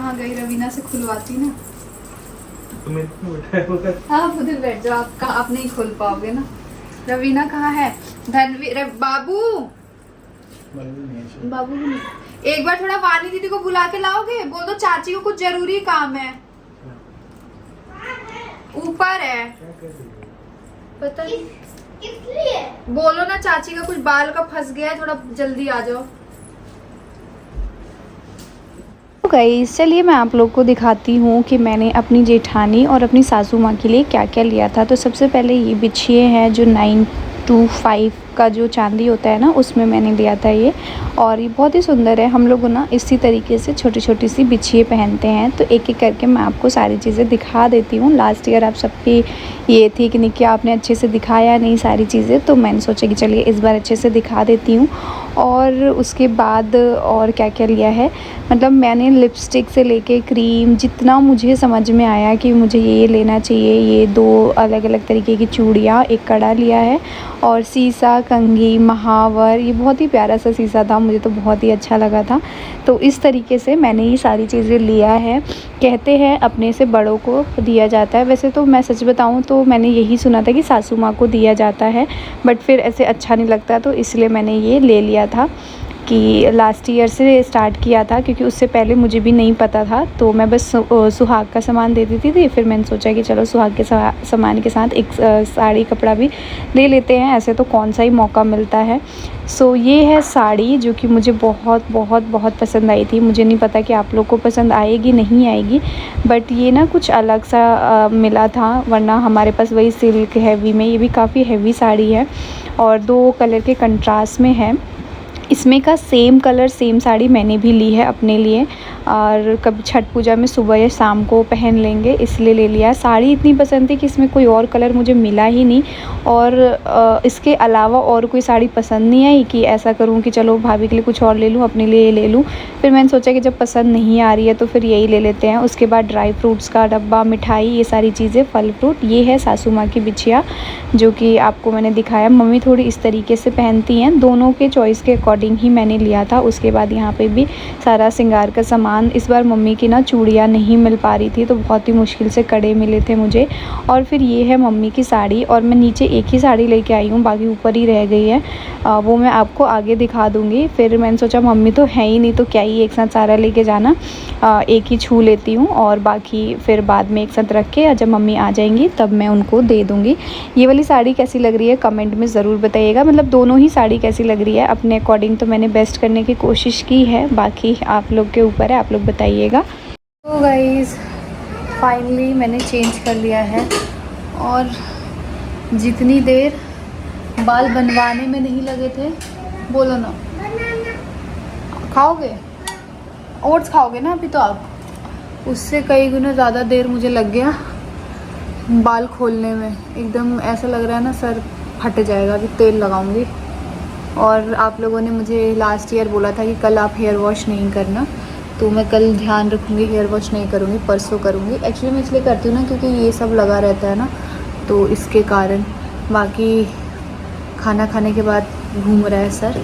कहाँ गई, रवीना से खुलवाती ना। तुम्हें आप उधर बैठ जाओ, आप नहीं खोल पाओगे ना। रवीना कहाँ है? धनवीर बाबू, बाबू एक बार थोड़ा वानी दीदी को बुला के लाओगे? बोल दो चाची को कुछ जरूरी काम है। ऊपर है, पता नहीं इसलिए। बोलो ना चाची का कुछ बाल का फंस गया है, थोड़ा जल्दी आ जाओ। तो गाइस चलिए मैं आप लोग को दिखाती हूँ कि मैंने अपनी जेठानी और अपनी सासू माँ के लिए क्या क्या लिया था। तो सबसे पहले ये बिछिए हैं जो 925 का जो चांदी होता है ना, उसमें मैंने लिया था ये। और ये बहुत ही सुंदर है। हम लोग ना इसी तरीके से छोटी छोटी सी बिछिए पहनते हैं। तो एक एक करके मैं आपको सारी चीज़ें दिखा देती हूँ। लास्ट ईयर आप सबकी ये थी कि निकी आपने अच्छे से दिखाया नहीं सारी चीज़ें, तो मैंने सोचा कि चलिए इस बार अच्छे से दिखा देती हूँ। और उसके बाद और क्या क्या लिया है, मतलब मैंने लिपस्टिक से लेके क्रीम, जितना मुझे समझ में आया कि मुझे ये लेना चाहिए, ये 2 अलग अलग तरीके की चूड़ियाँ, एक कड़ा लिया है और सीसा, कंघी, महावर। ये बहुत ही प्यारा सा सीसा था, मुझे तो बहुत ही अच्छा लगा था। तो इस तरीके से मैंने ये सारी चीज़ें लिया है। कहते हैं अपने से बड़ों को दिया जाता है, वैसे तो मैं सच बताऊं तो मैंने यही सुना था कि सासू माँ को दिया जाता है, बट फिर ऐसे अच्छा नहीं लगता, तो इसलिए मैंने ये ले लिया था कि लास्ट ईयर से स्टार्ट किया था, क्योंकि उससे पहले मुझे भी नहीं पता था। तो मैं बस सुहाग का सामान दे देती थी। फिर मैंने सोचा कि चलो सुहाग के सामान के साथ एक साड़ी कपड़ा भी ले लेते हैं, ऐसे तो कौन सा ही मौका मिलता है। सो ये है साड़ी जो कि मुझे बहुत बहुत बहुत पसंद आई थी। मुझे नहीं पता कि आप लोग को पसंद आएगी नहीं आएगी, बट ये ना कुछ अलग सा मिला था, वरना हमारे पास वही सिल्क हैवी में। ये भी काफ़ी हैवी साड़ी है और 2 कलर के कंट्रास्ट में है। इसमें का सेम कलर सेम साड़ी मैंने भी ली है अपने लिए, और कभी छठ पूजा में सुबह या शाम को पहन लेंगे इसलिए ले लिया। साड़ी इतनी पसंद थी कि इसमें कोई और कलर मुझे मिला ही नहीं, और इसके अलावा और कोई साड़ी पसंद नहीं आई कि ऐसा करूं कि चलो भाभी के लिए कुछ और ले लूं, अपने लिए ये ले लूं। फिर मैंने सोचा कि जब पसंद नहीं आ रही है तो फिर यही ले लेते हैं। उसके बाद ड्राई फ्रूट्स का डब्बा, मिठाई, ये सारी चीज़ें, फल फ्रूट। ये है सासू माँ की बिछिया जो कि आपको मैंने दिखाया। मम्मी थोड़ी इस तरीके से पहनती हैं, दोनों के चॉइस के अकॉर्डिंग ही मैंने लिया था। उसके बाद यहाँ पे भी सारा श्रृंगार का सामान। इस बार मम्मी की ना चूड़ियाँ नहीं मिल पा रही थी, तो बहुत ही मुश्किल से कड़े मिले थे मुझे। और फिर ये है मम्मी की साड़ी, और मैं नीचे एक ही साड़ी लेके आई हूँ, बाकी ऊपर ही रह गई है। वो मैं आपको आगे दिखा दूँगी। फिर मैंने सोचा मम्मी तो है ही नहीं, तो क्या ही एक साथ सारा लेके जाना, एक ही छू लेती हूँ और बाकी फिर बाद में एक साथ रख के जब मम्मी आ जाएंगी तब मैं उनको दे दूँगी। ये वाली साड़ी कैसी लग रही है कमेंट में ज़रूर बताइएगा। मतलब दोनों ही साड़ी कैसी लग रही है, अपने अकॉर्डिंग तो मैंने बेस्ट करने की कोशिश की है, बाकी आप लोग के ऊपर है, आप लोग बताइएगा। तो गाइस फाइनली मैंने चेंज कर लिया है, और जितनी देर बाल बनवाने में नहीं लगे थे, बोलो ना खाओगे, ओट्स खाओगे ना अभी तो आप, उससे कई गुना ज़्यादा देर मुझे लग गया बाल खोलने में। एकदम ऐसा लग रहा है ना सर फट जाएगा। अभी तेल लगाऊंगी। और आप लोगों ने मुझे लास्ट ईयर बोला था कि कल आप हेयर वॉश नहीं करना, तो मैं कल ध्यान रखूँगी, हेयर वॉश नहीं करूँगी, परसों करूँगी। एक्चुअली मैं इसलिए करती हूँ ना क्योंकि ये सब लगा रहता है ना, तो इसके कारण। बाकी खाना खाने के बाद घूम रहा है सर,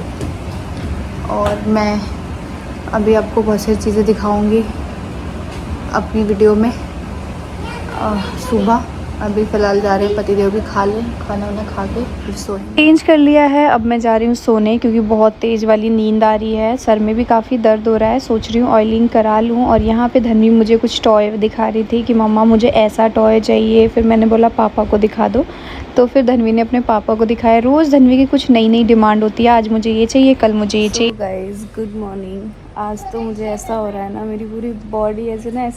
और मैं अभी आपको बहुत सारी चीज़ें दिखाऊंगी अपनी वीडियो में सुबह। अभी फ़िलहाल जा रहे हैं पतिदेव भी खा लें, खाना वाना खा के फिर सोएं। चेंज कर लिया है, अब मैं जा रही हूँ सोने, क्योंकि बहुत तेज़ वाली नींद आ रही है, सर में भी काफ़ी दर्द हो रहा है। सोच रही हूँ ऑयलिंग करा लूँ। और यहाँ पे धन्वी मुझे कुछ टॉय दिखा रही थी कि मम्मा मुझे ऐसा टॉय चाहिए। फिर मैंने बोला पापा को दिखा दो, तो फिर धन्वी ने अपने पापा को दिखाया। रोज़ धन्वी की कुछ नई नई डिमांड होती है, आज मुझे ये चाहिए, कल मुझे ये चाहिए। Guys good morning. आज तो मुझे ऐसा हो रहा है ना, मेरी पूरी बॉडी ऐसे ना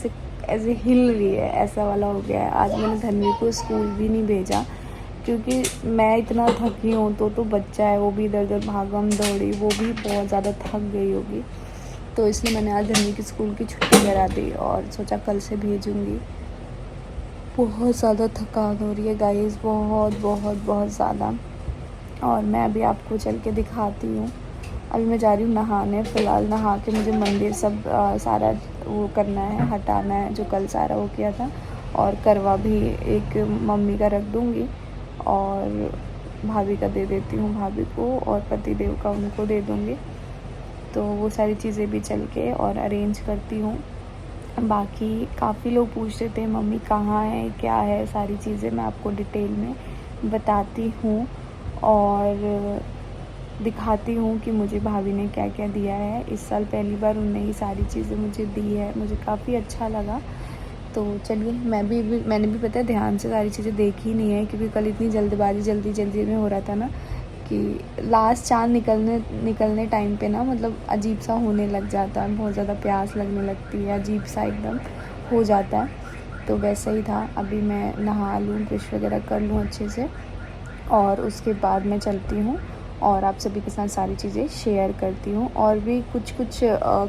ऐसे हिल रही है, ऐसा वाला हो गया है। आज मैंने धन्वी को स्कूल भी नहीं भेजा, क्योंकि मैं इतना थकी हूँ, तो बच्चा है वो भी इधर उधर भागम दौड़ी, वो भी बहुत ज़्यादा थक गई होगी। तो इसलिए मैंने आज धन्वी की स्कूल की छुट्टी करा दी और सोचा कल से भेजूँगी। बहुत ज़्यादा थकान हो रही है गाइस, बहुत बहुत बहुत ज़्यादा। और मैं अभी आपको चल के दिखाती हूँ। अभी मैं जा रही हूँ नहाने। फ़िलहाल नहा के मुझे मंदिर सब सारा वो करना है, हटाना है जो कल सारा वो किया था। और करवा भी एक मम्मी का रख दूँगी और भाभी का दे देती हूँ भाभी को, और पतिदेव का उनको दे दूँगी। तो वो सारी चीज़ें भी चल के और अरेंज करती हूँ। बाकी काफ़ी लोग पूछ रहे थे मम्मी कहाँ है, क्या है, सारी चीज़ें मैं आपको डिटेल में बताती हूँ और दिखाती हूँ कि मुझे भाभी ने क्या क्या दिया है। इस साल पहली बार उनने ही सारी चीज़ें मुझे दी है, मुझे काफ़ी अच्छा लगा। तो चलिए मैंने भी पता है ध्यान से सारी चीज़ें देखी नहीं है, क्योंकि कल इतनी जल्दी जल्दी में हो रहा था ना कि लास्ट चाँद निकलने टाइम पे ना मतलब अजीब सा होने लग जाता है, बहुत ज़्यादा प्यास लगने लगती है, अजीब सा एकदम हो जाता है। तो वैसा ही था। अभी मैं नहा लूँ, ब्रश वगैरह कर लूँ अच्छे से और उसके बाद मैं चलती हूँ और आप सभी के साथ सारी चीज़ें शेयर करती हूँ। और भी कुछ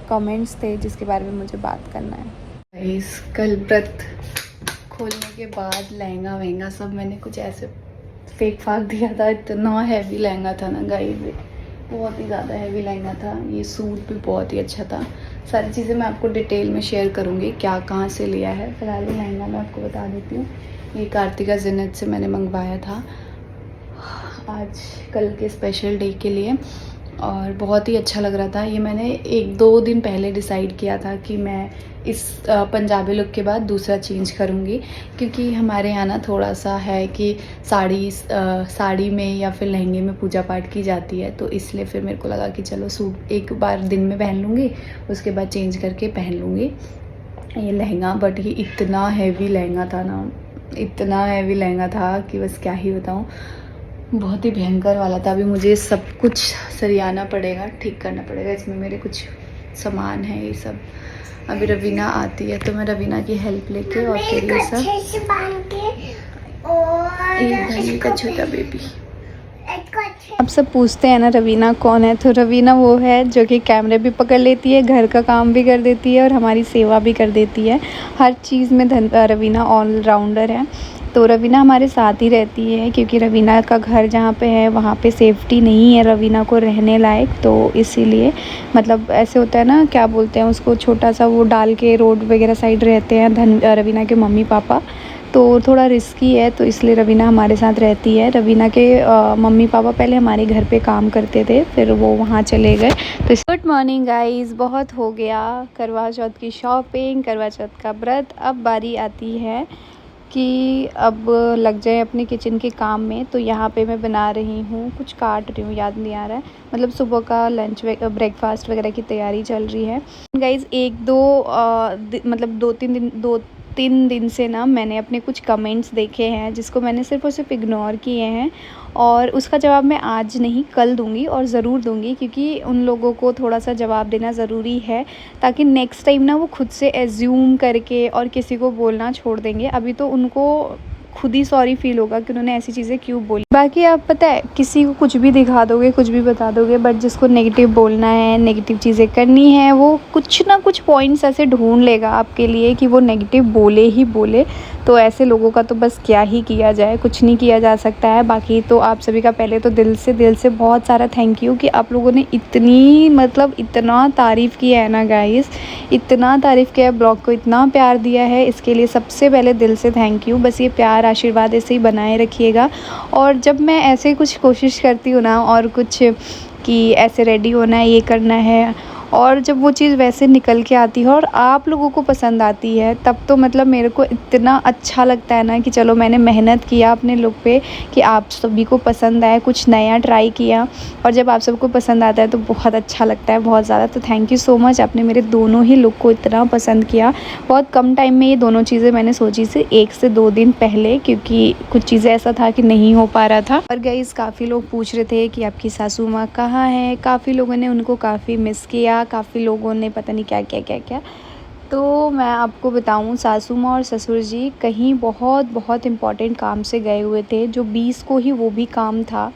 कमेंट्स थे जिसके बारे में मुझे बात करना है। इस कल व्रत खोलने के बाद लहंगा वहंगा सब मैंने कुछ ऐसे फेंक फाक दिया था। इतना हैवी लहंगा था ना गाइस, बहुत ही ज़्यादा हैवी लहंगा था। ये सूट भी बहुत ही अच्छा था। सारी चीज़ें मैं आपको डिटेल में शेयर करूँगी क्या कहाँ से लिया है। फिलहाल ये लहंगा मैं आपको बता देती हूँ। ये कार्तिका जिन्नत से मैंने मंगवाया था आज कल के स्पेशल डे के लिए और बहुत ही अच्छा लग रहा था। ये मैंने 1-2 दिन पहले डिसाइड किया था कि मैं इस पंजाबी लुक के बाद दूसरा चेंज करूँगी, क्योंकि हमारे यहाँ ना थोड़ा सा है कि साड़ी में या फिर लहंगे में पूजा पाठ की जाती है। तो इसलिए फिर मेरे को लगा कि चलो सूट एक बार दिन में पहन लूँगी, उसके बाद चेंज करके पहन लूँगी ये लहंगा। बट ये इतना हैवी लहंगा था ना, इतना हैवी लहंगा था कि बस क्या ही बताऊँ, बहुत ही भयंकर वाला था। अभी मुझे सब कुछ सरियाना पड़ेगा, ठीक करना पड़ेगा। इसमें मेरे कुछ सामान है ये सब। अभी रवीना आती है तो मैं रवीना की हेल्प लेके और फिर ये सब एक का छोटा बेबी। आप सब पूछते हैं ना रवीना कौन है, तो रवीना वो है जो कि कैमरे भी पकड़ लेती है, घर का काम भी कर देती है और हमारी सेवा भी कर देती है। हर चीज़ में रवीना ऑलराउंडर है। तो रवीना हमारे साथ ही रहती है, क्योंकि रवीना का घर जहाँ पे है वहाँ पे सेफ्टी नहीं है रवीना को रहने लायक। तो इसीलिए मतलब ऐसे होता है ना, क्या बोलते हैं उसको, छोटा सा वो डाल के रोड वगैरह साइड रहते हैं रवीना के मम्मी पापा, तो थोड़ा रिस्की है। तो इसलिए रवीना हमारे साथ रहती है। रवीना के मम्मी पापा पहले हमारे घर पे काम करते थे, फिर वो वहाँ चले गए। तो गुड मॉर्निंग गाइस, बहुत हो गया करवा चौथ की शॉपिंग, करवा चौथ का व्रत। अब बारी आती है कि अब लग जाए अपने किचन के काम में। तो यहाँ पे मैं बना रही हूँ, कुछ काट रही हूँ, याद नहीं आ रहा है, मतलब सुबह का लंच ब्रेकफास्ट वगैरह की तैयारी चल रही है गाइज़। मतलब 2-3 दिन से ना मैंने अपने कुछ कमेंट्स देखे हैं जिसको मैंने सिर्फ़ और सिर्फ इग्नोर किए हैं, और उसका जवाब मैं आज नहीं कल दूंगी, और ज़रूर दूंगी, क्योंकि उन लोगों को थोड़ा सा जवाब देना ज़रूरी है, ताकि नेक्स्ट टाइम ना वो खुद से एज्यूम करके और किसी को बोलना छोड़ देंगे। अभी तो उनको खुद ही सॉरी फील होगा कि उन्होंने ऐसी चीज़ें क्यों बोली। बाकी आप पता है किसी को कुछ भी दिखा दोगे, कुछ भी बता दोगे, बट जिसको नेगेटिव बोलना है, नेगेटिव चीज़ें करनी है, वो कुछ ना कुछ पॉइंट्स ऐसे ढूंढ लेगा आपके लिए कि वो नेगेटिव बोले ही बोले। तो ऐसे लोगों का तो बस क्या ही किया जाए, कुछ नहीं किया जा सकता है। बाकी तो आप सभी का पहले तो दिल से बहुत सारा थैंक यू कि आप लोगों ने इतनी मतलब इतना तारीफ़ किया है ना गाइस, इतना तारीफ़ किया है, ब्लॉग को इतना प्यार दिया है, इसके लिए सबसे पहले दिल से थैंक यू। बस ये प्यार आशीर्वाद ऐसे ही बनाए रखिएगा। और जब मैं ऐसे कुछ कोशिश करती हूँ ना, और कुछ कि ऐसे रेडी होना है, ये करना है, और जब वो चीज़ वैसे निकल के आती है और आप लोगों को पसंद आती है, तब तो मतलब मेरे को इतना अच्छा लगता है ना कि चलो मैंने मेहनत किया अपने लुक पे कि आप सभी को पसंद आए, कुछ नया ट्राई किया, और जब आप सबको पसंद आता है तो बहुत अच्छा लगता है, बहुत ज़्यादा। तो थैंक यू सो मच, आपने मेरे दोनों ही लुक को इतना पसंद किया। बहुत कम टाइम में ये दोनों चीज़ें मैंने सोची थी, 1 से 2 दिन पहले, क्योंकि कुछ चीज़ें ऐसा था कि नहीं हो पा रहा था। और गाइस काफ़ी लोग पूछ रहे थे कि आपकी सासू माँ कहाँ है, काफ़ी लोगों ने उनको काफ़ी मिस किया, काफ़ी लोगों ने पता नहीं क्या। तो मैं आपको बताऊं, सासू माँ और ससुर जी कहीं बहुत इम्पॉर्टेंट काम से गए हुए थे, जो 20 को ही वो भी काम था,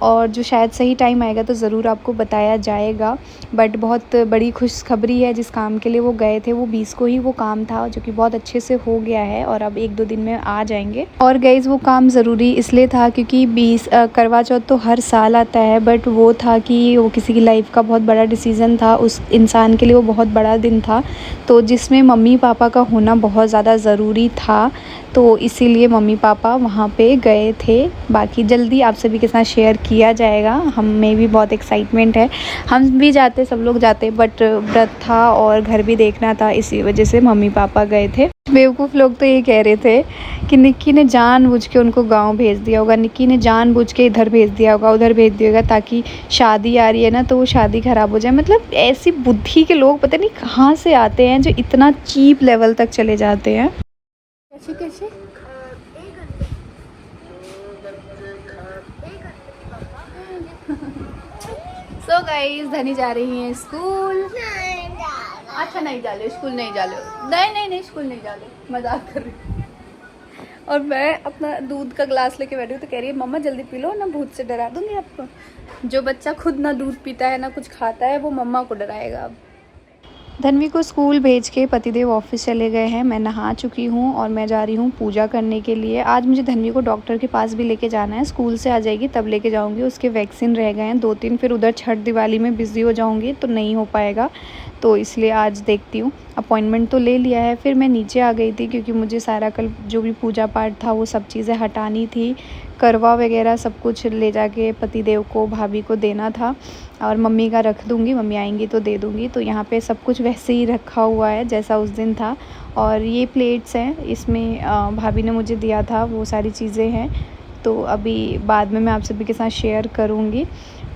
और जो शायद सही टाइम आएगा तो ज़रूर आपको बताया जाएगा। बट बहुत बड़ी खुशखबरी है, जिस काम के लिए वो गए थे वो 20 को ही वो काम था, जो कि बहुत अच्छे से हो गया है और अब 1-2 दिन में आ जाएंगे। और गाइस वो काम ज़रूरी इसलिए था क्योंकि 20 करवा चौथ तो हर साल आता है, बट वो था कि वो किसी की लाइफ का बहुत बड़ा डिसीज़न था, उस इंसान के लिए वो बहुत बड़ा दिन था, तो जिसमें मम्मी पापा का होना बहुत ज़्यादा ज़रूरी था। तो इसीलिए मम्मी पापा वहाँ पे गए थे। बाकी जल्दी आप सभी के साथ शेयर किया जाएगा। हमें भी बहुत एक्साइटमेंट है, हम भी जाते, सब लोग जाते, बट व्रत था और घर भी देखना था, इसी वजह से मम्मी पापा गए थे। बेवकूफ़ लोग तो ये कह रहे थे कि निक्की ने जानबूझ के उनको गांव भेज दिया होगा, निक्की ने जानबूझ के इधर भेज दिया होगा, उधर भेज दिया होगा, ताकि शादी आ रही है ना तो वो शादी ख़राब हो जाए। मतलब ऐसी बुद्धि के लोग पता नहीं कहाँ से आते हैं जो इतना चीप लेवल तक चले जाते हैं। कैसे कैसे सो गाइस, धनी जा रही हैं स्कूल। अच्छा नहीं डाले, स्कूल नहीं डाले, नहीं स्कूल नहीं डाले, मजाक कर रही हूँ। और मैं अपना दूध का ग्लास लेके बैठी हूँ तो कह रही है मम्मा जल्दी पी लो ना, भूत से डरा दूंगी आपको। जो बच्चा खुद ना दूध पीता है ना कुछ खाता है वो मम्मा को डराएगा अब। धन्वी को स्कूल भेज के पतिदेव ऑफिस चले गए हैं। मैं नहा चुकी हूँ और मैं जा रही हूँ पूजा करने के लिए। आज मुझे धन्वी को डॉक्टर के पास भी लेके जाना है, स्कूल से आ जाएगी तब लेके जाऊँगी। उसके वैक्सीन रह गए हैं 2-3, फिर उधर छठ दिवाली में बिज़ी हो जाऊँगी तो नहीं हो पाएगा, तो इसलिए आज देखती हूँ। अपॉइंटमेंट तो ले लिया है। फिर मैं नीचे आ गई थी क्योंकि मुझे सारा कल जो भी पूजा पाठ था वो सब चीज़ें हटानी थी, करवा वगैरह सब कुछ ले जाके पतिदेव को, भाभी को देना था, और मम्मी का रख दूँगी, मम्मी आएंगी तो दे दूँगी। तो यहाँ पे सब कुछ वैसे ही रखा हुआ है जैसा उस दिन था। और ये प्लेट्स हैं, इसमें भाभी ने मुझे दिया था, वो सारी चीज़ें हैं। तो अभी बाद में मैं आप सभी के साथ शेयर करूँगी।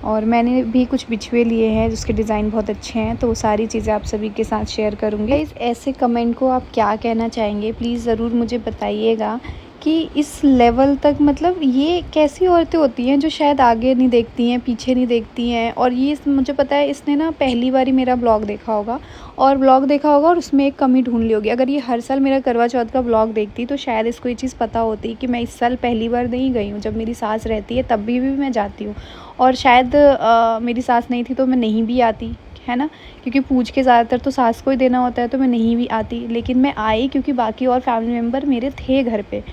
और मैंने भी कुछ बिछुए लिए हैं जिसके डिज़ाइन बहुत अच्छे हैं, तो वो सारी चीज़ें आप सभी के साथ शेयर करूँगी। इस ऐसे कमेंट को आप क्या कहना चाहेंगे प्लीज़ ज़रूर मुझे बताइएगा कि इस लेवल तक, मतलब ये कैसी औरतें होती हैं जो शायद आगे नहीं देखती हैं, पीछे नहीं देखती हैं। और ये मुझे पता है इसने ना पहली बार ही मेरा ब्लॉग देखा होगा और उसमें एक कमी ढूंढ ली होगी। अगर ये हर साल मेरा करवा चौथ का ब्लॉग देखती तो शायद इसको ये चीज़ पता होती कि मैं इस साल पहली बार नहीं गई हूँ। जब मेरी सास रहती है तब भी मैं जाती हूँ, और शायद मेरी सास नहीं थी तो मैं नहीं भी आती, है ना, क्योंकि पूछ के ज़्यादातर तो सास को ही देना होता है, तो मैं नहीं भी आती। लेकिन मैं आई क्योंकि बाकी और फैमिली मेम्बर मेरे थे घर पे,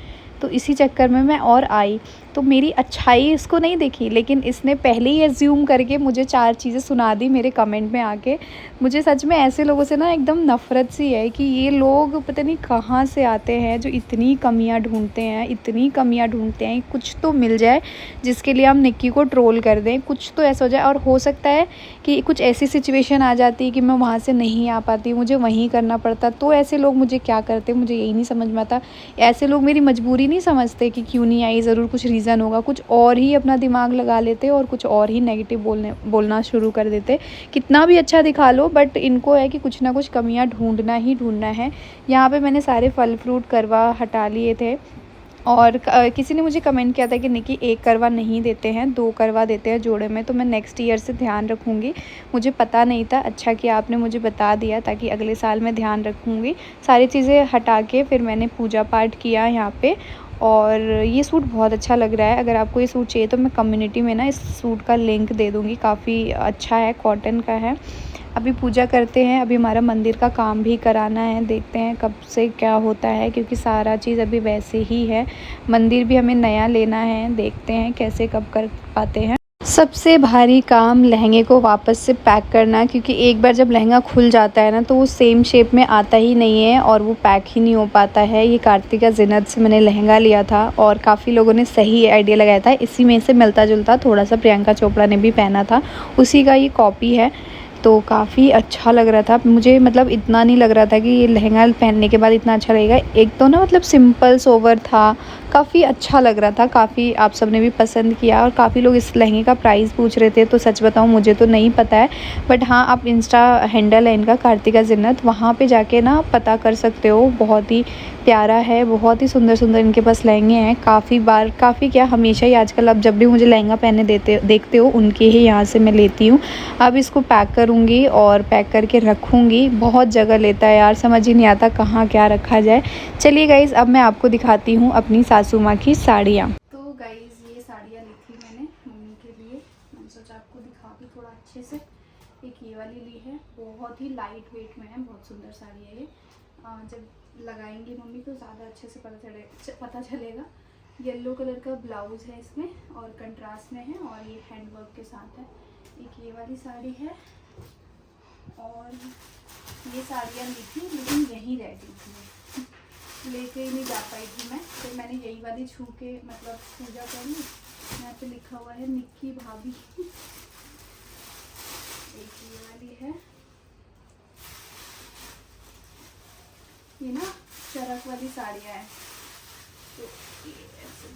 तो इसी चक्कर में मैं और आई। तो मेरी अच्छाई इसको नहीं देखी, लेकिन इसने पहले ही एज्यूम करके मुझे 4 चीज़ें सुना दी मेरे कमेंट में आके। मुझे सच में ऐसे लोगों से ना एकदम नफ़रत सी है कि ये लोग पता नहीं कहाँ से आते हैं जो इतनी कमियां ढूंढते हैं। कुछ तो मिल जाए जिसके लिए हम निक्की को ट्रोल कर दें, कुछ तो ऐसा हो जाए। और हो सकता है कि कुछ ऐसी सिचुएशन आ जाती कि मैं वहाँ से नहीं आ पाती, मुझे वहीं करना पड़ता, तो ऐसे लोग मुझे क्या करते, मुझे यही नहीं समझ में आता। ऐसे लोग मेरी मजबूरी नहीं समझते कि क्यों नहीं आई, ज़रूर कुछ रीज़न होगा, कुछ और ही अपना दिमाग लगा लेते और कुछ और ही नेगेटिव बोलना शुरू कर देते। कितना भी अच्छा दिखा लो, बट इनको है कि कुछ ना कुछ कमियां ढूंढना ही ढूंढना है। यहाँ पे मैंने सारे फल फ्रूट करवा हटा लिए थे, और किसी ने मुझे कमेंट किया था कि निकी 1 करवा नहीं देते हैं, 2 करवा देते हैं जोड़े में, तो मैं नेक्स्ट ईयर से ध्यान रखूँगी। मुझे पता नहीं था, अच्छा कि आपने मुझे बता दिया, ताकि अगले साल मैं ध्यान रखूँगी। सारी चीज़ें हटा के फिर मैंने पूजा पाठ किया यहाँ पे। और ये सूट बहुत अच्छा लग रहा है। अगर आपको ये सूट चाहिए तो मैं कम्युनिटी में ना इस सूट का लिंक दे दूँगी, काफ़ी अच्छा है, कॉटन का है। अभी पूजा करते हैं, अभी हमारा मंदिर का काम भी कराना है, देखते हैं कब से क्या होता है, क्योंकि सारा चीज़ अभी वैसे ही है। मंदिर भी हमें नया लेना है, देखते हैं कैसे कब कर पाते हैं। सबसे भारी काम लहंगे को वापस से पैक करना, क्योंकि एक बार जब लहंगा खुल जाता है ना तो वो सेम शेप में आता ही नहीं है और वो पैक ही नहीं हो पाता है। ये कार्तिका जिन्नत से मैंने लहंगा लिया था और काफ़ी लोगों ने सही आइडिया लगाया था, इसी में से मिलता जुलता थोड़ा सा प्रियंका चोपड़ा ने भी पहना था, उसी का ये कॉपी है। तो काफ़ी अच्छा लग रहा था मुझे, मतलब इतना नहीं लग रहा था कि ये लहंगा पहनने के बाद इतना अच्छा लगेगा। एक तो ना मतलब सिंपल सोवर था, काफ़ी अच्छा लग रहा था, काफ़ी आप सब ने भी पसंद किया। और काफ़ी लोग इस लहंगे का प्राइस पूछ रहे थे, तो सच बताऊं मुझे तो नहीं पता है, बट हाँ आप इंस्टा हैंडल है इनका कार्तिका जिन्नत, वहाँ पे जाके ना पता कर सकते हो। बहुत ही प्यारा है, बहुत ही सुंदर सुंदर इनके पास लहंगे हैं। काफ़ी क्या हमेशा ही आजकल अब जब भी मुझे लहंगा पहने देखते हो उनके ही यहाँ से मैं लेती हूँ। अब इसको पैक करूँगी और पैक करके रखूँगी। बहुत जगह लेता है यार, समझ ही नहीं आता कहाँ क्या रखा जाए। चलिए गाइज़, अब मैं आपको दिखाती हूँ अपनी सासू माँ की साड़ियाँ। तो गाइज़ ये साड़ियाँ ली थी मैंने मम्मी के लिए, मैंने सोचा आपको दिखाती थोड़ा अच्छे से। एक ये वाली ली है, बहुत ही लाइट वेट में है, बहुत सुंदर साड़ी है ये। जब लगाएंगी मम्मी तो ज़्यादा अच्छे से पता चलेगा। येलो कलर का ब्लाउज़ है इसमें और कंट्रास्ट में है, और ये हैंडवर्क के साथ है। एक ये वाली साड़ी है, और ये साड़ियाँ ली थी लेकिन यहीं रह गई थी, लेके ही नहीं जा पाई थी मैं, तो मैंने यही वाली छू के मतलब पूजा करी यहाँ पे लिखा हुआ है निक्की भाभी। एक ये वाली है, ये ना चरक वाली साड़ियाँ हैं, तो ये ऐसे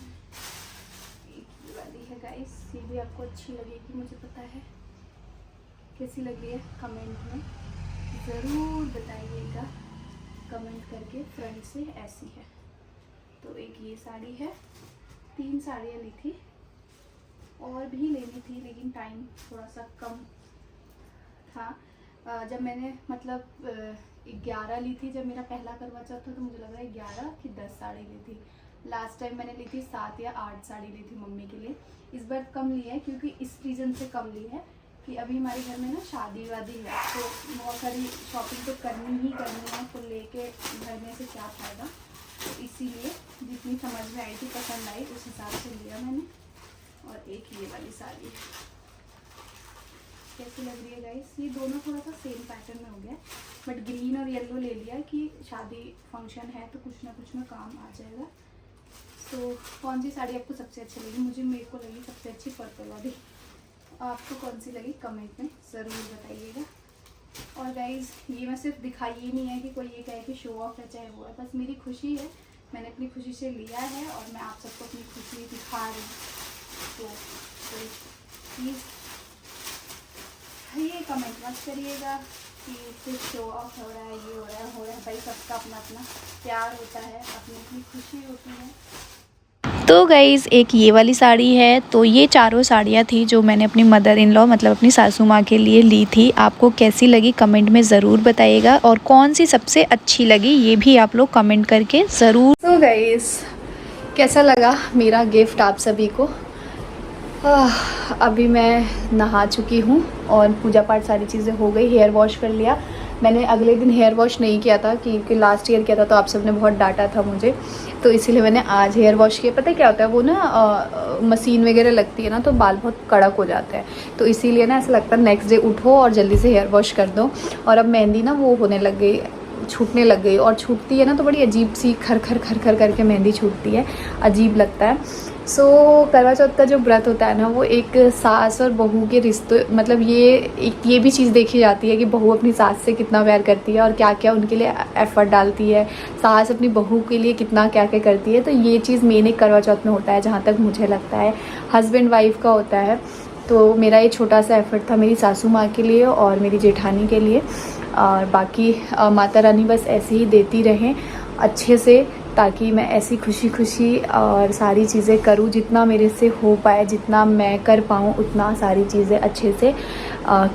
एक ये वाली है गाइस, ये भी आपको अच्छी लगेगी मुझे पता है। कैसी लग रही है कमेंट में ज़रूर बताइएगा, कमेंट करके। फ्रंट से ऐसी है। तो एक ये साड़ी है, 3 साड़ियाँ ली थी, और भी लेनी थी लेकिन टाइम थोड़ा सा कम था। जब मैंने मतलब 11 ली थी, जब मेरा पहला करवा चौथ था, तो मुझे लग रहा है 11 कि 10 साड़ी ली थी। लास्ट टाइम मैंने ली थी 7 या 8 साड़ी ली थी मम्मी के लिए। इस बार कम ली है, क्योंकि इस रीज़न से कम ली है कि अभी हमारे घर में ना शादी वादी है, तो बहुत सारी शॉपिंग तो करनी ही करनी है, तो लेके घर में से क्या फायदा। तो इसीलिए जितनी समझ में आई थी, पसंद आई, उस हिसाब से लिया मैंने। और एक ये वाली साड़ी है, कैसी लग रही है गाइस? ये दोनों थोड़ा सा सेम पैटर्न में हो गया, बट ग्रीन और येलो ले लिया कि शादी फंक्शन है तो कुछ ना कुछ में काम आ जाएगा। तो कौन सी साड़ी आपको सबसे अच्छी लगी? मेरे को लगी सबसे अच्छी पर्पल वाली। आपको कौन सी लगी कमेंट में ज़रूर बताइएगा। और गाइज़ ये मैं सिर्फ दिखाई ही नहीं है कि कोई ये कहे कि शो ऑफ है चाहे वो है, बस मेरी खुशी है, मैंने अपनी खुशी से लिया है और मैं आप सबको अपनी खुशी दिखा रही हूँ। तो प्लीज़ ये कमेंट मत करिएगा कि सिर्फ शो ऑफ हो रहा है, ये हो रहा है। भाई सबका अपना अपना प्यार होता है, अपनी अपनी खुशी होती है। तो गाइज़ एक ये वाली साड़ी है। तो ये चारों साड़ियाँ थी जो मैंने अपनी मदर इन लॉ मतलब अपनी सासू माँ के लिए ली थी। आपको कैसी लगी कमेंट में ज़रूर बताइएगा, और कौन सी सबसे अच्छी लगी ये भी आप लोग कमेंट करके ज़रूर। तो गाइस कैसा लगा मेरा गिफ्ट आप सभी को? अभी मैं नहा चुकी हूँ और पूजा पाठ सारी चीज़ें हो गई, हेयर वॉश कर लिया। मैंने अगले दिन हेयर वॉश नहीं किया था क्योंकि लास्ट ईयर किया था, तो आप सबने बहुत डांटा था मुझे, तो इसीलिए मैंने आज हेयर वॉश किया। पता है क्या होता है, वो ना मशीन वगैरह लगती है ना, तो बाल बहुत कड़क हो जाते हैं, तो इसीलिए ना ऐसा लगता है नेक्स्ट डे उठो और जल्दी से हेयर वॉश कर दो। और अब मेहंदी ना वो होने लग गई, छूटने लग गई, और छूटती है ना तो बड़ी अजीब सी खर खर खर खर करके मेहंदी छूटती है, अजीब लगता है। सो करवा चौथ का जो व्रत होता है ना, वो एक सास और बहू के रिश्ते, मतलब ये भी चीज़ देखी जाती है कि बहू अपनी सास से कितना प्यार करती है और क्या क्या उनके लिए एफर्ट डालती है, सास अपनी बहू के लिए कितना क्या क्या करती है। तो ये चीज़ मेन एक करवा चौथ में होता है, जहाँ तक मुझे लगता है। हस्बैंड वाइफ का होता है। तो मेरा ये छोटा सा एफर्ट था मेरी सासू माँ के लिए और मेरी जेठानी के लिए, और बाकी माता रानी बस ऐसे ही देती रहें अच्छे से, ताकि मैं ऐसी खुशी खुशी और सारी चीज़ें करूँ, जितना मेरे से हो पाए, जितना मैं कर पाऊँ उतना सारी चीज़ें अच्छे से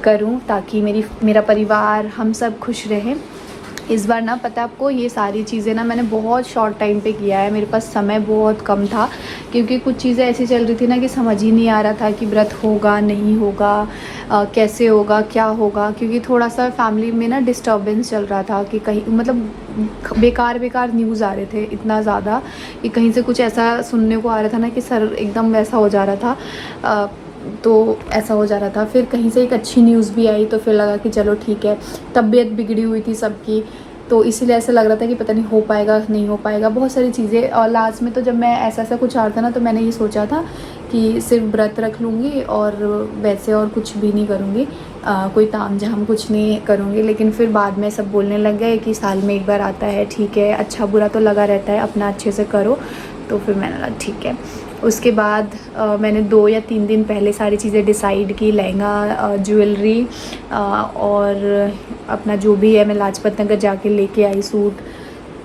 करूँ, ताकि मेरा परिवार हम सब खुश रहें। इस बार ना पता है आपको, ये सारी चीज़ें ना मैंने बहुत शॉर्ट टाइम पे किया है, मेरे पास समय बहुत कम था, क्योंकि कुछ चीज़ें ऐसी चल रही थी ना कि समझ ही नहीं आ रहा था कि व्रत होगा नहीं होगा, कैसे होगा क्या होगा, क्योंकि थोड़ा सा फैमिली में ना डिस्टर्बेंस चल रहा था कि कहीं मतलब बेकार न्यूज़ आ रहे थे इतना ज़्यादा कि कहीं से कुछ ऐसा सुनने को आ रहा था ना कि सर एकदम वैसा हो जा रहा था। तो ऐसा हो जा रहा था, फिर कहीं से एक अच्छी न्यूज़ भी आई, तो फिर लगा कि चलो ठीक है। तबीयत बिगड़ी हुई थी सबकी, तो इसीलिए ऐसा लग रहा था कि पता नहीं हो पाएगा नहीं हो पाएगा, बहुत सारी चीज़ें। और लास्ट में तो जब मैं ऐसा कुछ आ रहा था ना, तो मैंने ये सोचा था कि सिर्फ व्रत रख लूँगी और वैसे और कुछ भी नहीं करूँगी, कोई ताम झाम कुछ नहीं करूँगी। लेकिन फिर बाद में सब बोलने लग गए कि साल में एक बार आता है, ठीक है, अच्छा बुरा तो लगा रहता है, अपना अच्छे से करो। तो फिर मैंने लगा ठीक है। उसके बाद मैंने 2 या 3 दिन पहले सारी चीज़ें डिसाइड की, लहंगा, ज्वेलरी और अपना जो भी है, मैं लाजपत नगर जाके लेके आई सूट।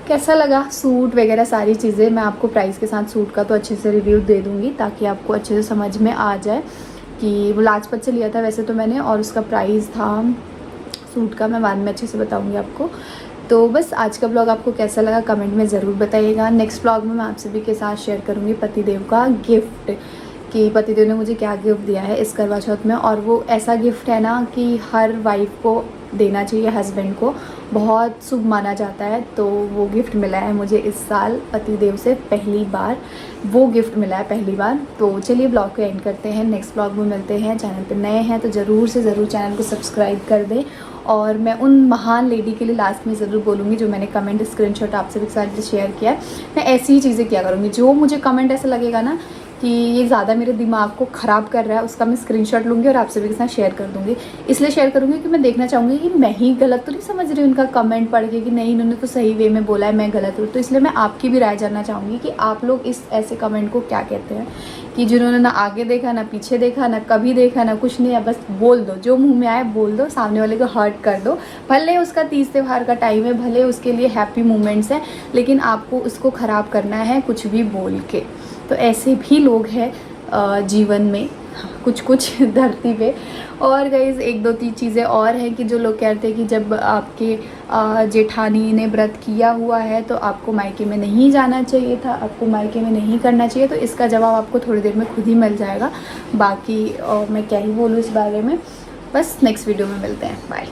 कैसा लगा सूट वगैरह सारी चीज़ें, मैं आपको प्राइस के साथ सूट का तो अच्छे से रिव्यू दे दूँगी, ताकि आपको अच्छे से समझ में आ जाए कि वो लाजपत से लिया था वैसे तो मैंने, और उसका प्राइस था सूट का मैं बाद में अच्छे से बताऊँगी आपको। तो बस आज का ब्लॉग आपको कैसा लगा कमेंट में ज़रूर बताइएगा। नेक्स्ट ब्लॉग में मैं आप सभी के साथ शेयर करूँगी पतिदेव का गिफ्ट, कि पतिदेव ने मुझे क्या गिफ्ट दिया है इस करवा चौथ में। और वो ऐसा गिफ्ट है ना कि हर वाइफ को देना चाहिए, हस्बैंड को बहुत शुभ माना जाता है। तो वो गिफ्ट मिला है मुझे इस साल पतिदेव से, पहली बार वो गिफ्ट मिला है, पहली बार। तो चलिए ब्लॉग को एंड करते हैं, नेक्स्ट ब्लॉग में मिलते हैं। चैनल पर नए हैं तो ज़रूर से ज़रूर चैनल को सब्सक्राइब कर दें। और मैं उन महान लेडी के लिए लास्ट में ज़रूर बोलूँगी जो मैंने कमेंट स्क्रीनशॉट आप सभी के साथ शेयर किया है, मैं ऐसी ही चीज़ें किया करूँगी। जो मुझे कमेंट ऐसा लगेगा ना कि ये ज़्यादा मेरे दिमाग को ख़राब कर रहा है, उसका मैं स्क्रीनशॉट लूँगी और आप सभी के साथ शेयर कर दूँगी। इसलिए शेयर करूँगी कि मैं देखना चाहूँगी कि मैं ही गलत तो नहीं समझ रही हूँ उनका कमेंट पढ़ के कि नहीं इन्होंने तो सही वे में बोला है, मैं गलत हूँ। तो इसलिए मैं आपकी भी राय जानना चाहूँगी कि आप लोग इस ऐसे कमेंट को क्या कहते हैं कि जिन्होंने ना आगे देखा, ना पीछे देखा, ना कभी देखा, ना कुछ नहीं है, बस बोल दो, जो मुँह में आए बोल दो, सामने वाले को हर्ट कर दो। भले उसका तीज त्योहार का टाइम है, भले उसके लिए हैप्पी मोमेंट्स हैं, लेकिन आपको उसको ख़राब करना है कुछ भी बोल के। तो ऐसे भी लोग हैं जीवन में, कुछ कुछ धरती पे। और गाइज़ एक दो तीन चीज़ें और हैं कि जो लोग कहते हैं कि जब आपके जेठानी ने व्रत किया हुआ है तो आपको मायके में नहीं जाना चाहिए था, आपको मायके में नहीं करना चाहिए। तो इसका जवाब आपको थोड़ी देर में खुद ही मिल जाएगा। बाकी मैं क्या ही बोलूँ इस बारे में, बस नेक्स्ट वीडियो में मिलते हैं। बाय।